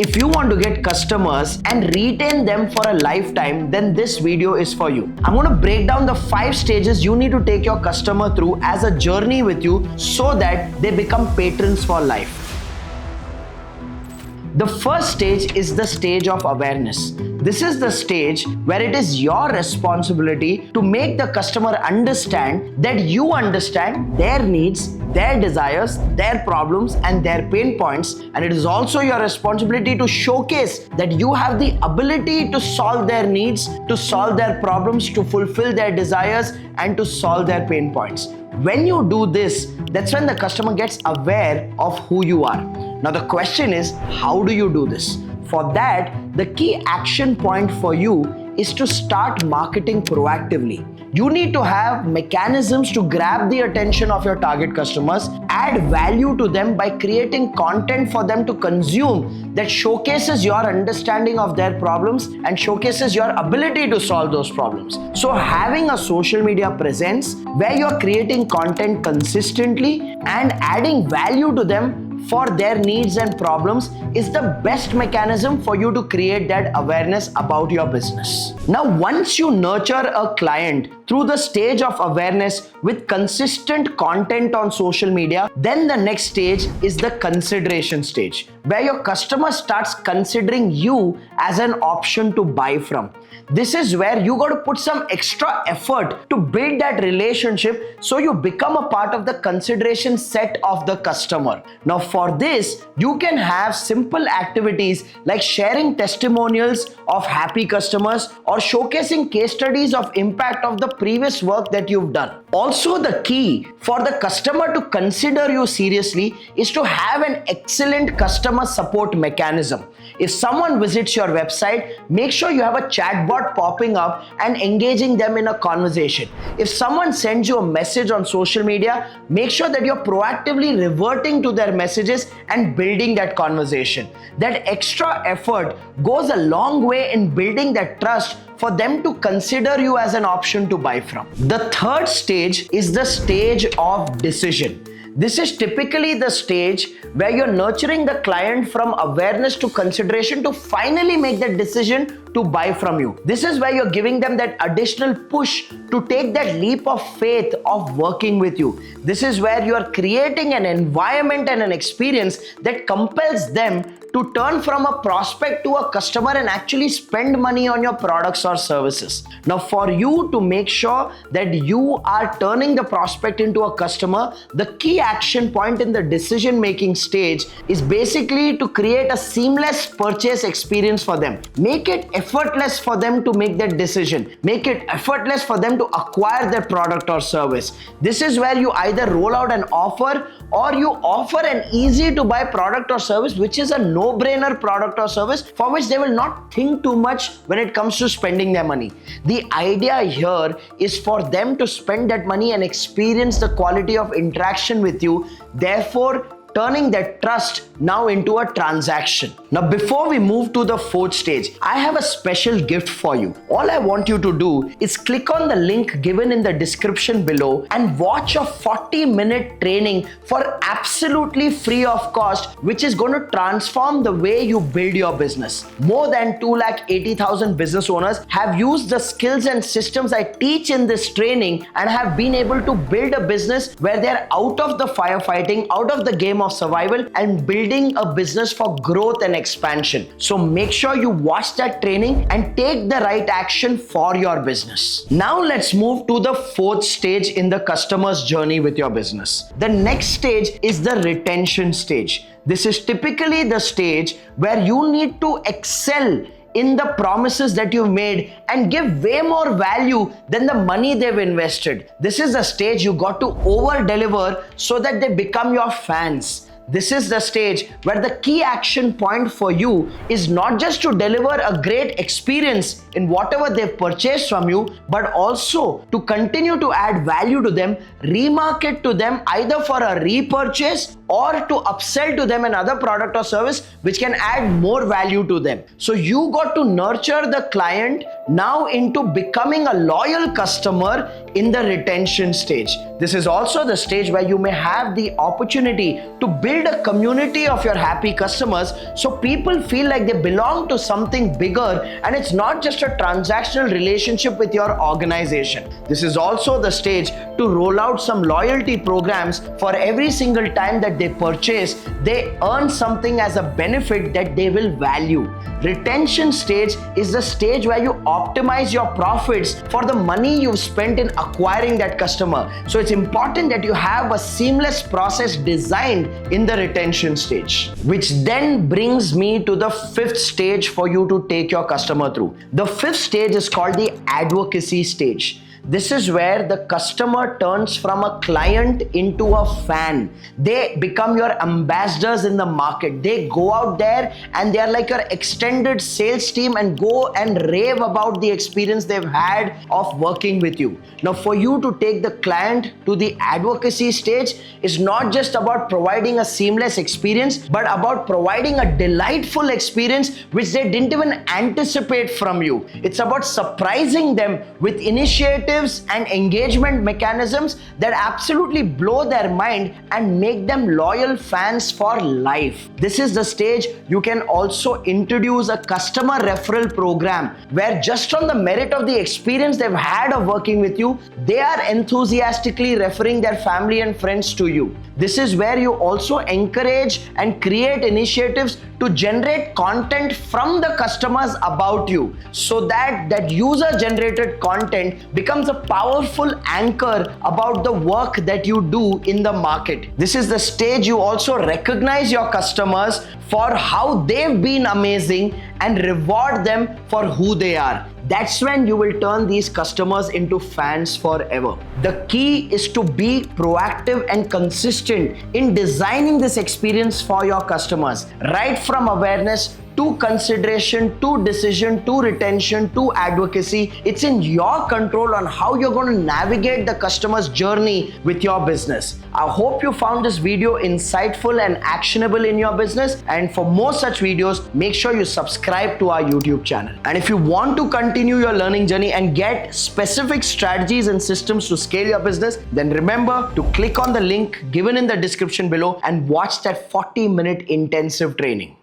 If you want to get customers and retain them for a lifetime, then this video is for you. I'm going to break down the 5 stages you need to take your customer through as a journey with you so that they become patrons for life. The first stage is the stage of awareness. This is the stage where it is your responsibility to make the customer understand that you understand their needs, their desires, their problems, and their pain points. And it is also your responsibility to showcase that you have the ability to solve their needs, to solve their problems, to fulfill their desires, and to solve their pain points. When you do this, that's when the customer gets aware of who you are. Now the question is, how do you do this? For that, the key action point for you is to start marketing proactively. You need to have mechanisms to grab the attention of your target customers, add value to them by creating content for them to consume that showcases your understanding of their problems and showcases your ability to solve those problems. So having a social media presence where you're creating content consistently and adding value to them for their needs and problems is the best mechanism for you to create that awareness about your business. Now, once you nurture a client through the stage of awareness with consistent content on social media, then the next stage is the consideration stage, where your customer starts considering you as an option to buy from. This is where you got to put some extra effort to build that relationship so you become a part of the consideration set of the customer. Now for this, you can have simple activities like sharing testimonials of happy customers or showcasing case studies of impact of the previous work that you've done. Also, the key for the customer to consider you seriously is to have an excellent customer support mechanism. If someone visits your website, make sure you have a chatbot popping up and engaging them in a conversation. If someone sends you a message on social media, make sure that you're proactively reverting to their messages and building that conversation. That extra effort goes a long way in building that trust for them to consider you as an option to buy from. The third stage is the stage of decision. This is typically the stage where you're nurturing the client from awareness to consideration to finally make the decision to buy from you. This is where you're giving them that additional push to take that leap of faith of working with you. This is where you are creating an environment and an experience that compels them to turn from a prospect to a customer and actually spend money on your products or services. Now, for you to make sure that you are turning the prospect into a customer, the key action point in the decision-making stage is basically to create a seamless purchase experience for them. Make it effortless for them to make that decision. Make it effortless for them to acquire their product or service. This is where you either roll out an offer or you offer an easy to buy product or service, which is a no-brainer product or service for which they will not think too much when it comes to spending their money. The idea here is for them to spend that money and experience the quality of interaction with you, therefore turning that trust now into a transaction. Now, before we move to the fourth stage, I have a special gift for you. All I want you to do is click on the link given in the description below and watch a 40-minute training for absolutely free of cost, which is going to transform the way you build your business. More than 280,000 business owners have used the skills and systems I teach in this training and have been able to build a business where they're out of the firefighting, out of the game of survival and building a business for growth and expansion. So make sure you watch that training and take the right action for your business. Now let's move to the fourth stage in the customer's journey with your business. The next stage is the retention stage. This is typically the stage where you need to excel in the promises that you've made and give way more value than the money they've invested. This is the stage you got to over deliver so that they become your fans. This is the stage where the key action point for you is not just to deliver a great experience in whatever they've purchased from you, but also to continue to add value to them, remarket to them either for a repurchase or to upsell to them another product or service which can add more value to them. So you got to nurture the client now into becoming a loyal customer in the retention stage. This is also the stage where you may have the opportunity to build a community of your happy customers, so people feel like they belong to something bigger and it's not just a transactional relationship with your organization. This is also the stage to roll out some loyalty programs. For every single time that they purchase, they earn something as a benefit that they will value. Retention stage is the stage where you optimize your profits for the money you've spent in acquiring that customer. So it's important that you have a seamless process designed in the retention stage, which then brings me to the fifth stage for you to take your customer through. The fifth stage is called the advocacy stage. This is where the customer turns from a client into a fan. They become your ambassadors in the market. They go out there and they are like your extended sales team and go and rave about the experience they've had of working with you. Now, for you to take the client to the advocacy stage is not just about providing a seamless experience, but about providing a delightful experience which they didn't even anticipate from you. It's about surprising them with initiatives and engagement mechanisms that absolutely blow their mind and make them loyal fans for life. This is the stage you can also introduce a customer referral program where just on the merit of the experience they've had of working with you, they are enthusiastically referring their family and friends to you. This is where you also encourage and create initiatives to generate content from the customers about you, so that that user generated content becomes a powerful anchor about the work that you do in the market. This is the stage you also recognize your customers for how they've been amazing and reward them for who they are. That's when you will turn these customers into fans forever. The key is to be proactive and consistent in designing this experience for your customers, right from awareness to consideration, to decision, to retention, to advocacy. It's in your control on how you're going to navigate the customer's journey with your business. I hope you found this video insightful and actionable in your business. And for more such videos, make sure you subscribe to our YouTube channel. And if you want to continue your learning journey and get specific strategies and systems to scale your business, then remember to click on the link given in the description below and watch that 40-minute intensive training.